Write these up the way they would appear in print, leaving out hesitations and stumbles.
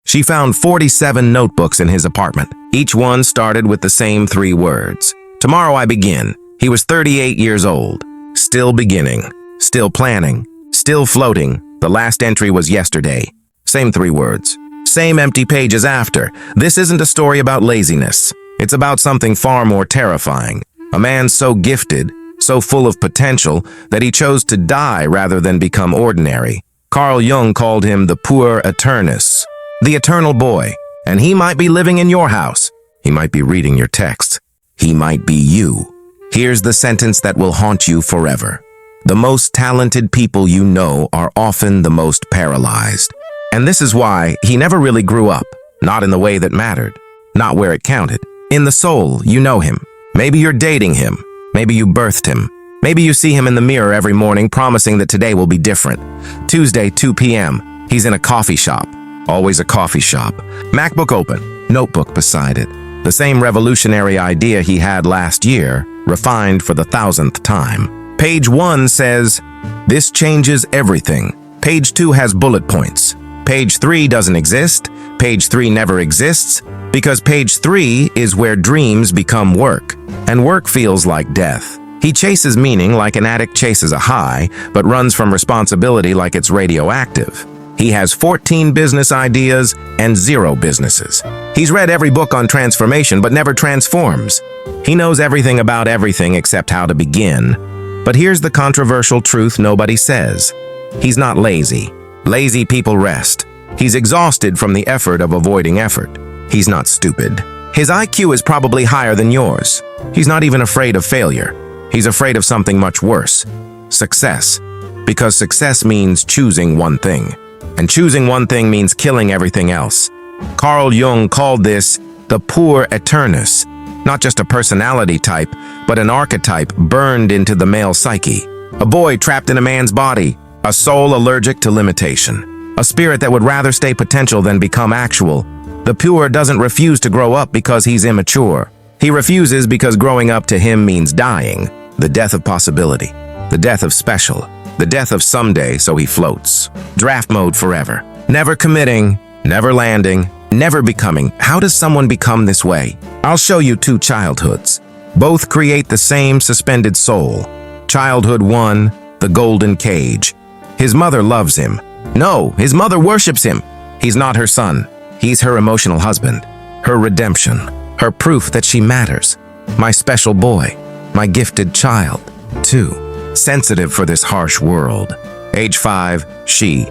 She found 47 notebooks in his apartment. Each one started with the same 3 words. Tomorrow I begin. He was 38 years old. Still beginning. Still planning. Still floating. The last entry was yesterday. Same 3 words. Same empty pages after. This isn't a story about laziness. It's about something far more terrifying. A man so gifted, so full of potential, that he chose to die rather than become ordinary. Carl Jung called him the Puer Aeternus, the eternal boy, and he might be living in your house. He might be reading your texts. He might be you. Here's the sentence that will haunt you forever. The most talented people you know are often the most paralyzed. And this is why he never really grew up, not in the way that mattered, not where it counted. In the soul, you know him. Maybe you're dating him. Maybe you birthed him. Maybe you see him in the mirror every morning promising that today will be different. Tuesday, 2 p.m. He's in a coffee shop. Always a coffee shop. MacBook open, notebook beside it. The same revolutionary idea he had last year, refined for the 1000th time. Page 1 says, "This changes everything." Page 2 has bullet points. Page 3 doesn't exist. Page 3 never exists, because page 3 is where dreams become work, and work feels like death. He chases meaning like an addict chases a high, but runs from responsibility like it's radioactive. He has 14 business ideas and 0 businesses. He's read every book on transformation, but never transforms. He knows everything about everything except how to begin. But here's the controversial truth nobody says. He's not lazy. Lazy people rest. He's exhausted from the effort of avoiding effort. He's not stupid. His IQ is probably higher than yours. He's not even afraid of failure. He's afraid of something much worse. Success. Because success means choosing one thing. And choosing one thing means killing everything else. Carl Jung called this the Puer Aeternus. Not just a personality type, but an archetype burned into the male psyche. A boy trapped in a man's body. A soul allergic to limitation. A spirit that would rather stay potential than become actual. The Puer doesn't refuse to grow up because he's immature. He refuses because growing up to him means dying. The death of possibility. The death of special. The death of someday, so he floats. Draft mode forever. Never committing, never landing, never becoming. How does someone become this way? I'll show you 2 childhoods. Both create the same suspended soul. Childhood 1, the golden cage. His mother loves him. No, his mother worships him. He's not her son. He's her emotional husband. Her redemption. Her proof that she matters. My special boy. My gifted child. 2. Sensitive for this harsh world. Age 5, she.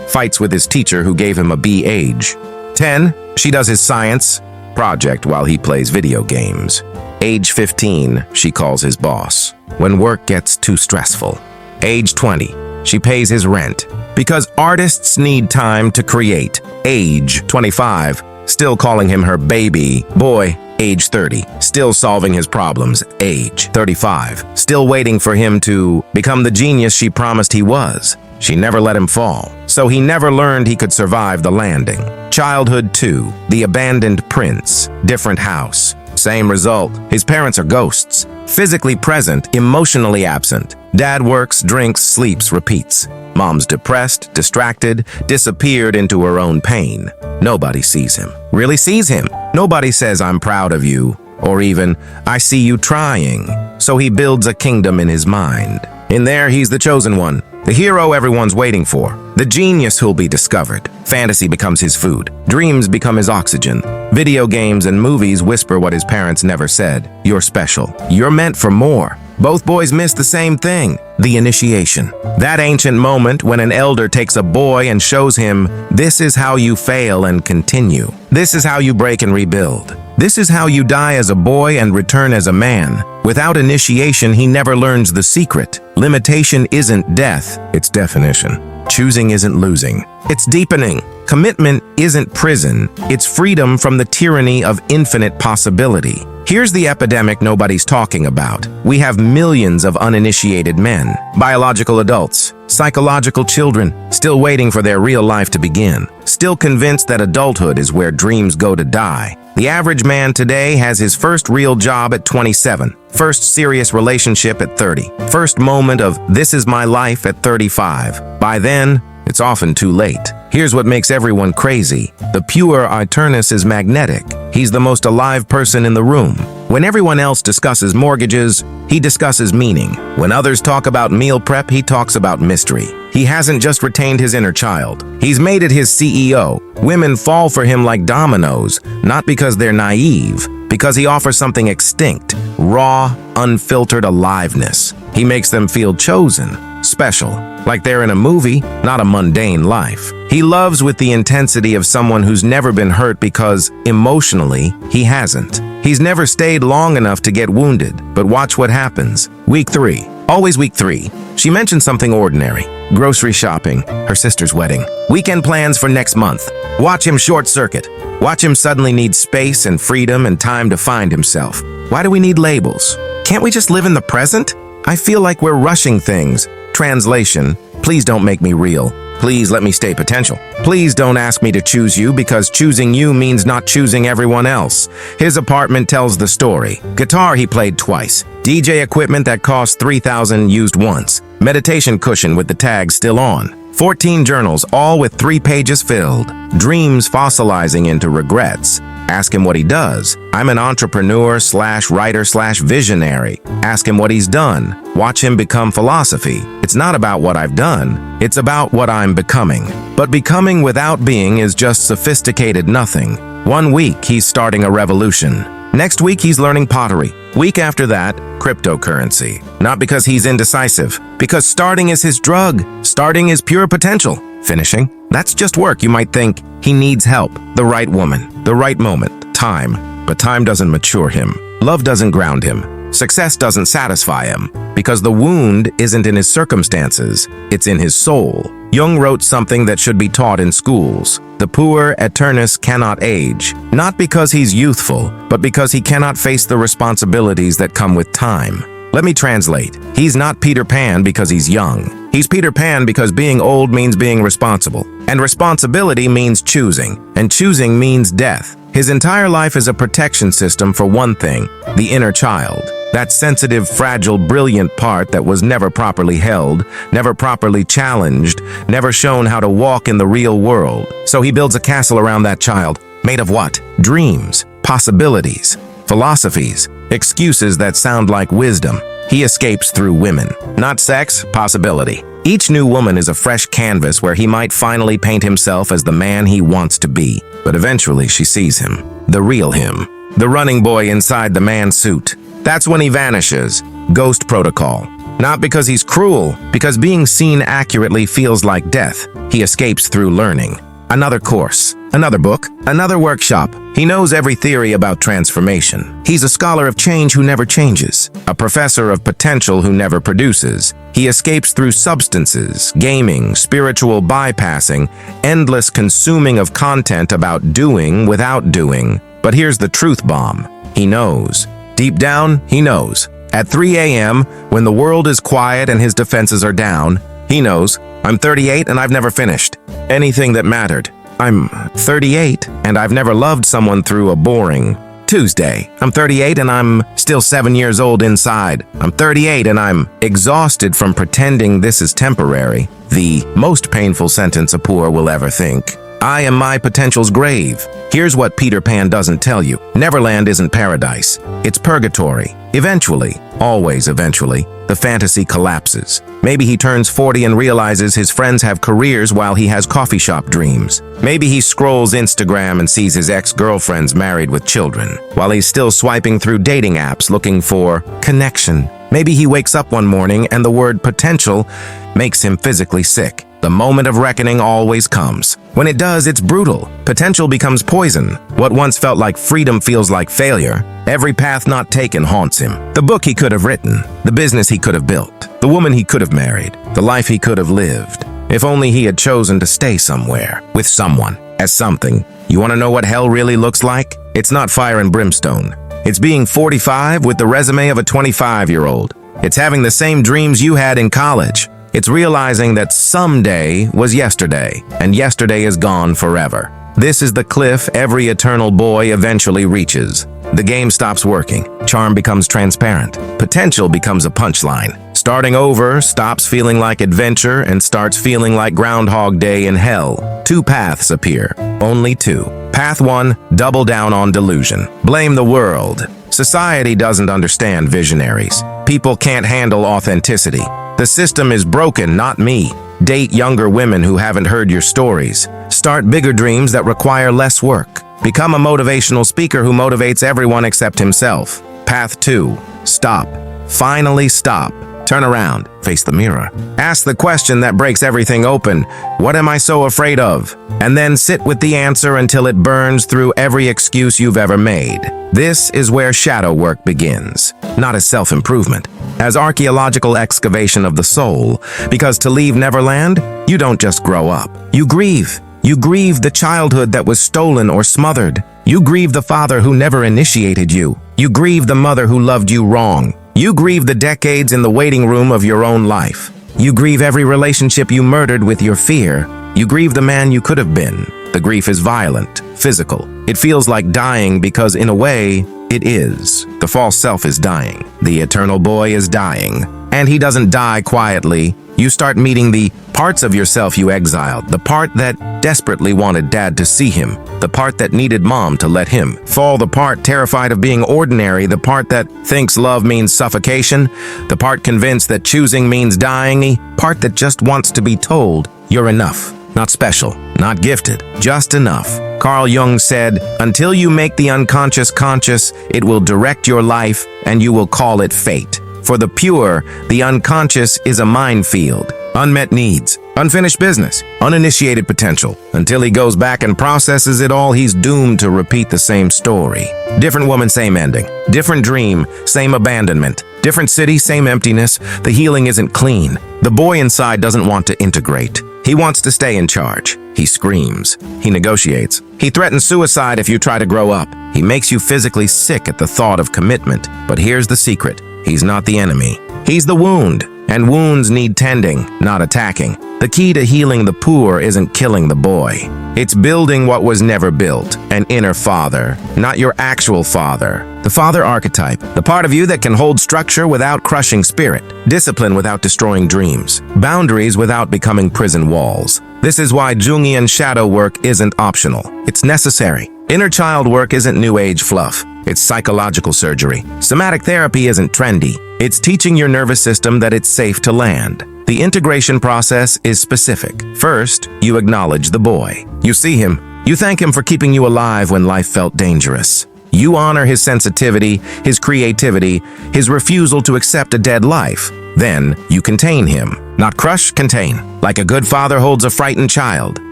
Fights with his teacher who gave him a B age. 10, she does his science project while he plays video games. Age 15, she calls his boss when work gets too stressful. Age 20, she pays his rent because artists need time to create. Age 25, still calling him her baby boy. Age 30, still solving his problems. Age 35, still waiting for him to become the genius she promised he was. She never let him fall, so he never learned he could survive the landing. Childhood 2, the abandoned prince. Different house. Same result. His parents are ghosts. Physically present, emotionally absent. Dad works, drinks, sleeps, repeats. Mom's depressed, distracted, disappeared into her own pain. Nobody sees him. Really sees him. Nobody says, "I'm proud of you," or even, "I see you trying." So he builds a kingdom in his mind. In there, he's the chosen one, the hero everyone's waiting for, the genius who'll be discovered. Fantasy becomes his food. Dreams become his oxygen. Video games and movies whisper what his parents never said. You're special. You're meant for more. Both boys miss the same thing, the initiation. That ancient moment when an elder takes a boy and shows him, this is how you fail and continue. This is how you break and rebuild. This is how you die as a boy and return as a man. Without initiation, he never learns the secret. Limitation isn't death, it's definition. Choosing isn't losing, it's deepening. Commitment isn't prison, it's freedom from the tyranny of infinite possibility. Here's the epidemic nobody's talking about. We have millions of uninitiated men, biological adults, psychological children, still waiting for their real life to begin, still convinced that adulthood is where dreams go to die. The average man today has his first real job at 27, first serious relationship at 30, first moment of "this is my life" at 35. By then, it's often too late. Here's what makes everyone crazy. The Puer Aeternus is magnetic. He's the most alive person in the room. When everyone else discusses mortgages, he discusses meaning. When others talk about meal prep, he talks about mystery. He hasn't just retained his inner child. He's made it his CEO. Women fall for him like dominoes, not because they're naive, because he offers something extinct, raw, unfiltered aliveness. He makes them feel chosen, special, like they're in a movie, not a mundane life. He loves with the intensity of someone who's never been hurt because, emotionally, he hasn't. He's never stayed long enough to get wounded, but watch what happens. Week 3. Always week 3. She mentioned something ordinary. Grocery shopping, her sister's wedding, weekend plans for next month. Watch him short circuit. Watch him suddenly need space and freedom and time to find himself. Why do we need labels? Can't we just live in the present? I feel like we're rushing things. Translation, please don't make me real. Please let me stay potential. Please don't ask me to choose you because choosing you means not choosing everyone else. His apartment tells the story. Guitar he played twice. DJ equipment that cost $3,000 used once. Meditation cushion with the tag still on. 14 journals, all with 3 pages filled. Dreams fossilizing into regrets. Ask him what he does. I'm an entrepreneur / writer / visionary. Ask him what he's done. Watch him become philosophy. It's not about what I've done. It's about what I'm becoming. But becoming without being is just sophisticated nothing. 1 week, he's starting a revolution. Next week, he's learning pottery. Week after that, cryptocurrency. Not because he's indecisive, because starting is his drug. Starting is pure potential. Finishing? That's just work. You might think he needs help. The right woman, the right moment, time. But time doesn't mature him. Love doesn't ground him. Success doesn't satisfy him. Because the wound isn't in his circumstances, it's in his soul. Jung wrote something that should be taught in schools. The Puer Aeternus cannot age. Not because he's youthful, but because he cannot face the responsibilities that come with time. Let me translate. He's not Peter Pan because he's young. He's Peter Pan because being old means being responsible. And responsibility means choosing. And choosing means death. His entire life is a protection system for one thing, the inner child. That sensitive, fragile, brilliant part that was never properly held, never properly challenged, never shown how to walk in the real world. So he builds a castle around that child. Made of what? Dreams, possibilities, philosophies, excuses that sound like wisdom. He escapes through women. Not sex, possibility. Each new woman is a fresh canvas where he might finally paint himself as the man he wants to be. But eventually she sees him. The real him. The running boy inside the man suit. That's when he vanishes. Ghost protocol. Not because he's cruel, because being seen accurately feels like death. He escapes through learning. Another course, another book, another workshop. He knows every theory about transformation. He's a scholar of change who never changes, a professor of potential who never produces. He escapes through substances, gaming, spiritual bypassing, endless consuming of content about doing without doing. But here's the truth bomb. He knows. Deep down, he knows. At 3 a.m., when the world is quiet and his defenses are down, he knows, I'm 38 and I've never finished anything that mattered. I'm 38 and I've never loved someone through a boring Tuesday. I'm 38 and I'm still 7 years old inside. I'm 38 and I'm exhausted from pretending this is temporary. The most painful sentence a Puer will ever think. I am my potential's grave. Here's what Peter Pan doesn't tell you. Neverland isn't paradise. It's purgatory. Eventually, always eventually, the fantasy collapses. Maybe he turns 40 and realizes his friends have careers while he has coffee shop dreams. Maybe he scrolls Instagram and sees his ex-girlfriends married with children, while he's still swiping through dating apps looking for connection. Maybe he wakes up one morning and the word potential makes him physically sick. The moment of reckoning always comes. When it does, it's brutal. Potential becomes poison. What once felt like freedom feels like failure. Every path not taken haunts him. The book he could have written, the business he could have built, the woman he could have married, the life he could have lived. If only he had chosen to stay somewhere, with someone, as something. You want to know what hell really looks like? It's not fire and brimstone. It's being 45 with the resume of a 25-year-old. It's having the same dreams you had in college. It's realizing that someday was yesterday, and yesterday is gone forever. This is the cliff every eternal boy eventually reaches. The game stops working. Charm becomes transparent. Potential becomes a punchline. Starting over stops feeling like adventure and starts feeling like Groundhog Day in hell. Two paths appear. Only two. Path 1, double down on delusion. Blame the world. Society doesn't understand visionaries. People can't handle authenticity. The system is broken, not me. Date younger women who haven't heard your stories. Start bigger dreams that require less work. Become a motivational speaker who motivates everyone except himself. Path 2, stop. Finally stop. Turn around, face the mirror. Ask the question that breaks everything open. What am I so afraid of? And then sit with the answer until it burns through every excuse you've ever made. This is where shadow work begins, not as self-improvement, as archaeological excavation of the soul. Because to leave Neverland, you don't just grow up. You grieve. You grieve the childhood that was stolen or smothered. You grieve the father who never initiated you. You grieve the mother who loved you wrong. You grieve the decades in the waiting room of your own life. You grieve every relationship you murdered with your fear. You grieve the man you could have been. The grief is violent, physical. It feels like dying because, in a way, it is. The false self is dying. The eternal boy is dying. And he doesn't die quietly. You start meeting the parts of yourself you exiled, the part that desperately wanted dad to see him, the part that needed mom to let him fall, the part terrified of being ordinary, the part that thinks love means suffocation, the part convinced that choosing means dying, the part that just wants to be told you're enough, not special, not gifted, just enough. Carl Jung said, "Until you make the unconscious conscious, it will direct your life and you will call it fate." For the pure, the unconscious is a minefield. Unmet needs, unfinished business, uninitiated potential. Until he goes back and processes it all, he's doomed to repeat the same story. Different woman, same ending. Different dream, same abandonment. Different city, same emptiness. The healing isn't clean. The boy inside doesn't want to integrate. He wants to stay in charge. He screams. He negotiates. He threatens suicide if you try to grow up. He makes you physically sick at the thought of commitment. But here's the secret. He's not the enemy. He's the wound. And wounds need tending, not attacking. The key to healing the poor isn't killing the boy. It's building what was never built, an inner father, not your actual father. The father archetype, the part of you that can hold structure without crushing spirit, discipline without destroying dreams, boundaries without becoming prison walls. This is why Jungian shadow work isn't optional. It's necessary. Inner child work isn't new age fluff. It's psychological surgery. Somatic therapy isn't trendy. It's teaching your nervous system that it's safe to land. The integration process is specific. First, you acknowledge the boy. You see him. You thank him for keeping you alive when life felt dangerous. You honor his sensitivity, his creativity, his refusal to accept a dead life. Then, you contain him. Not crush, contain. Like a good father holds a frightened child.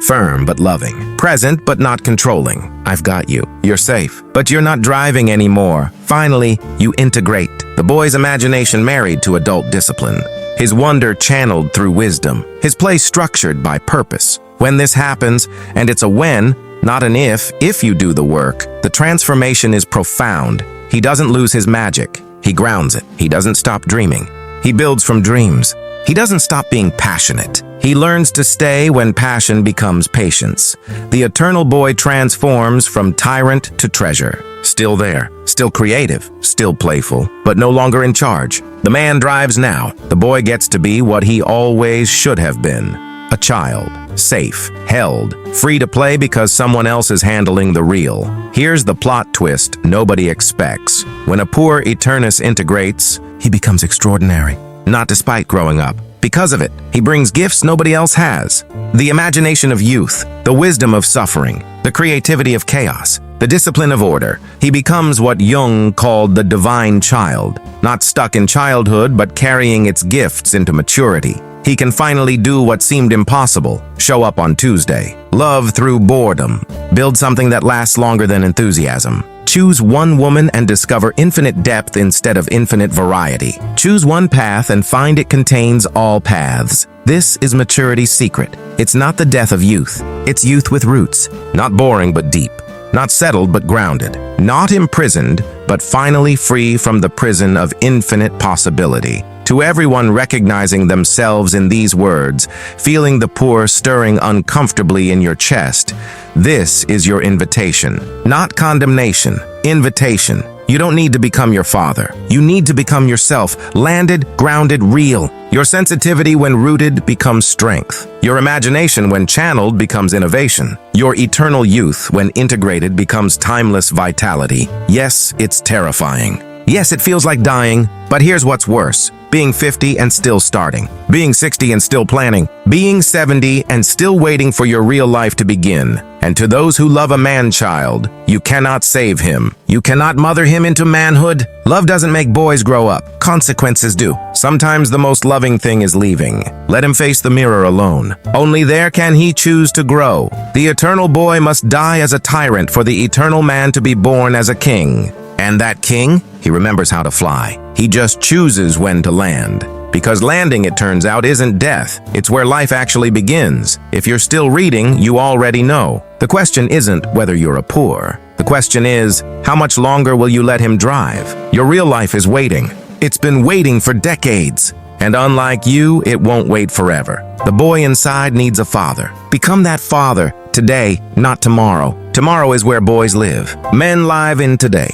Firm but loving. Present but not controlling. I've got you. You're safe. But you're not driving anymore. Finally, you integrate. The boy's imagination married to adult discipline. His wonder channeled through wisdom. His play structured by purpose. When this happens, and it's a when, not an if you do the work, the transformation is profound. He doesn't lose his magic. He grounds it. He doesn't stop dreaming. He builds from dreams. He doesn't stop being passionate. He learns to stay when passion becomes patience. The eternal boy transforms from tyrant to treasure. Still there, still creative, still playful, but no longer in charge. The man drives now. The boy gets to be what he always should have been. A child, safe, held, free to play because someone else is handling the real. Here's the plot twist nobody expects. When a Puer Aeternus integrates, he becomes extraordinary. Not despite growing up. Because of it, he brings gifts nobody else has. The imagination of youth, the wisdom of suffering, the creativity of chaos, the discipline of order. He becomes what Jung called the divine child, not stuck in childhood but carrying its gifts into maturity. He can finally do what seemed impossible, show up on Tuesday, love through boredom, build something that lasts longer than enthusiasm. Choose one woman and discover infinite depth instead of infinite variety. Choose one path and find it contains all paths. This is maturity's secret. It's not the death of youth. It's youth with roots. Not boring but deep. Not settled but grounded. Not imprisoned, but finally free from the prison of infinite possibility. To everyone recognizing themselves in these words, feeling the Puer stirring uncomfortably in your chest, this is your invitation. Not condemnation, invitation. You don't need to become your father. You need to become yourself, landed, grounded, real. Your sensitivity when rooted becomes strength. Your imagination when channeled becomes innovation. Your eternal youth when integrated becomes timeless vitality. Yes, it's terrifying. Yes, it feels like dying, but here's what's worse. Being 50 and still starting. Being 60 and still planning. Being 70 and still waiting for your real life to begin. And to those who love a man-child, you cannot save him. You cannot mother him into manhood. Love doesn't make boys grow up. Consequences do. Sometimes the most loving thing is leaving. Let him face the mirror alone. Only there can he choose to grow. The eternal boy must die as a tyrant for the eternal man to be born as a king. And that king, he remembers how to fly. He just chooses when to land. Because landing, it turns out, isn't death. It's where life actually begins. If you're still reading, you already know. The question isn't whether you're a Puer. The question is, how much longer will you let him drive? Your real life is waiting. It's been waiting for decades. And unlike you, it won't wait forever. The boy inside needs a father. Become that father today, not tomorrow. Tomorrow is where boys live. Men live in today.